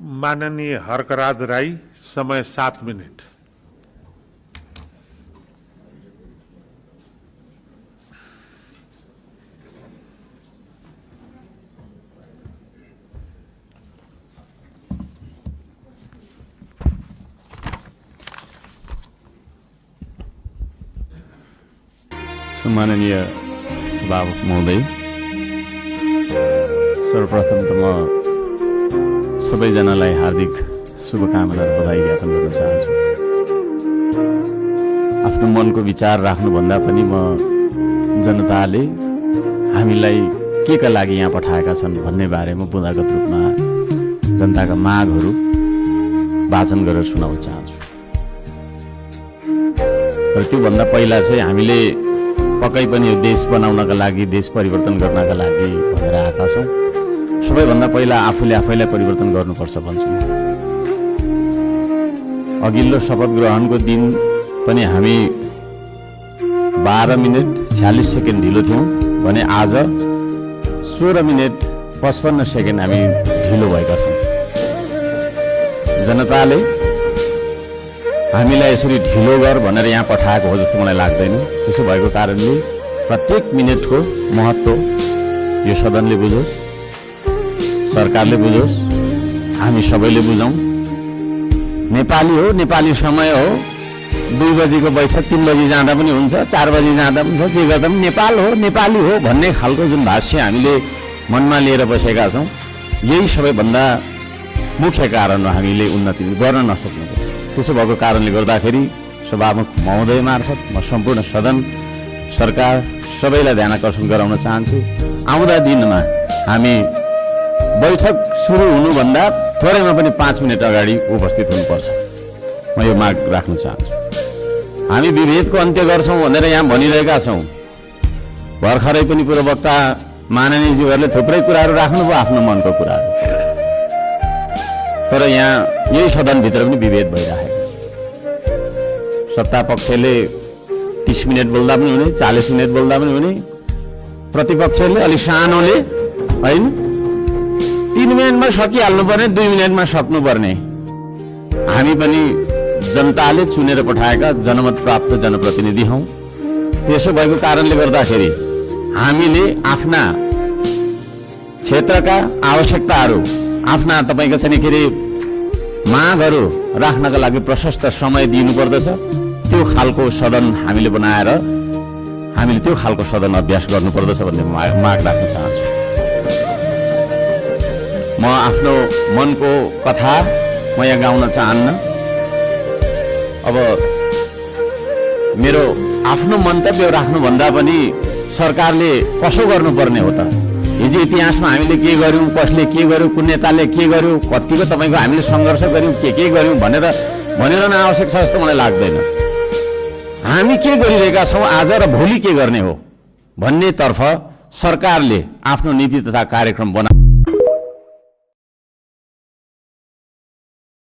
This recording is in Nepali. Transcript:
माननीय हर्कराज राई, समय 7 मिनट। सम्माननीय सभामुख महोदय, सर्वप्रथम त म सबैजनालाई हार्दिक शुभकामना र बधाई ज्ञापन गर्न चाहन्छु। आफ्नो मनको विचार राख्नुभन्दा पनि म जनताले हामीलाई के का लागि यहाँ पठाएका छन् भन्ने बारेमा बुँदागत रूपमा जनताका मागहरू वाचन गरेर सुनाउन चाहन्छु। र त्योभन्दा पहिला चाहिँ हामीले पक्कै पनि यो देश बनाउनका लागि, देश परिवर्तन गर्नका लागि भनेर आएका छौँ। सबैभन्दा पहिला आफूले आफैलाई परिवर्तन गर्नुपर्छ भन्छु। अघिल्लो शपथ ग्रहणको दिन पनि हामी 12 मिनट 46 सेकेन्ड ढिलो थियौँ भने आज 16 मिनट 55 सेकेन्ड हामी ढिलो भएका छौँ। जनताले हामीलाई यसरी ढिलो गर भनेर यहाँ पठाएको हो जस्तो मलाई लाग्दैन। त्यसो भएको कारणले प्रत्येक मिनटको महत्त्व यो सदनले बुझोस्, सरकारले बुझोस्, हामी सबैले बुझौँ। नेपाली हो, नेपाली समय हो। 2 बजीको बैठक 3 बजी जाँदा पनि हुन्छ, 4 बजी जाँदा पनि हुन्छ। जे गर्दा पनि नेपाल हो, नेपाली हो भन्ने खालको जुन भाष्य हामीले मनमा लिएर बसेका छौँ, यही सबैभन्दा मुख्य कारण हो हामीले उन्नति गर्न नसक्नुको। त्यसो भएको कारणले गर्दाखेरि सभामुख महोदय मार्फत म सम्पूर्ण सदन, सरकार सबैलाई ध्यान आकर्षण गराउन चाहन्छु। आउँदा दिनमा हामी बैठक सुरु हुनुभन्दा थोरैमा पनि 5 मिनट अगाडि उपस्थित हुनुपर्छ। म यो माग राख्न चाहन्छु। हामी विभेदको अन्त्य गर्छौँ भनेर यहाँ भनिरहेका छौँ। भर्खरै पनि पूर्ववक्ता माननीयज्यूहरूले थुप्रै कुराहरू राख्नुभयो, आफ्नो मनको कुराहरू। तर यहाँ यही सदनभित्र पनि विभेद भइरहेको छ। सत्ता पक्षले 30 मिनट बोल्दा पनि हुने, 40 मिनट बोल्दा पनि हुने, प्रतिपक्षले अलि सानोले होइन 3 मिनटमा सकिहाल्नुपर्ने, 2 मिनटमा सक्नुपर्ने। हामी पनि जनताले चुनेर पठाएका जनमत प्राप्त जनप्रतिनिधि हौँ। त्यसो भएको कारणले गर्दाखेरि हामीले आफ्ना क्षेत्रका आवश्यकताहरू, आफ्ना तपाईँको चाहिँ के अरे मागहरू राख्नका लागि प्रशस्त समय दिनुपर्दछ। त्यो खालको सदन हामीले बनाएर हामीले त्यो खालको सदन अभ्यास गर्नुपर्दछ भन्ने माग राख्न चाहन्छु। म आफ्नो मनको कथा म यहाँ गाउन चाहन्न। अब मेरो आफ्नो मन्तव्य राख्नुभन्दा पनि सरकारले कसो गर्नुपर्ने हो त? हिजो इतिहासमा हामीले के गर्यौँ, कसले के गर्यो, कुन नेताले के गर्यो, कतिको तपाईँको हामीले सङ्घर्ष गर्यौँ, के गर्यौँ भनेर नआवश्यक छ जस्तो मलाई लाग्दैन। हामी के गरिरहेका छौँ आज र भोलि के गर्ने हो भन्नेतर्फ सरकारले आफ्नो नीति तथा कार्यक्रम बना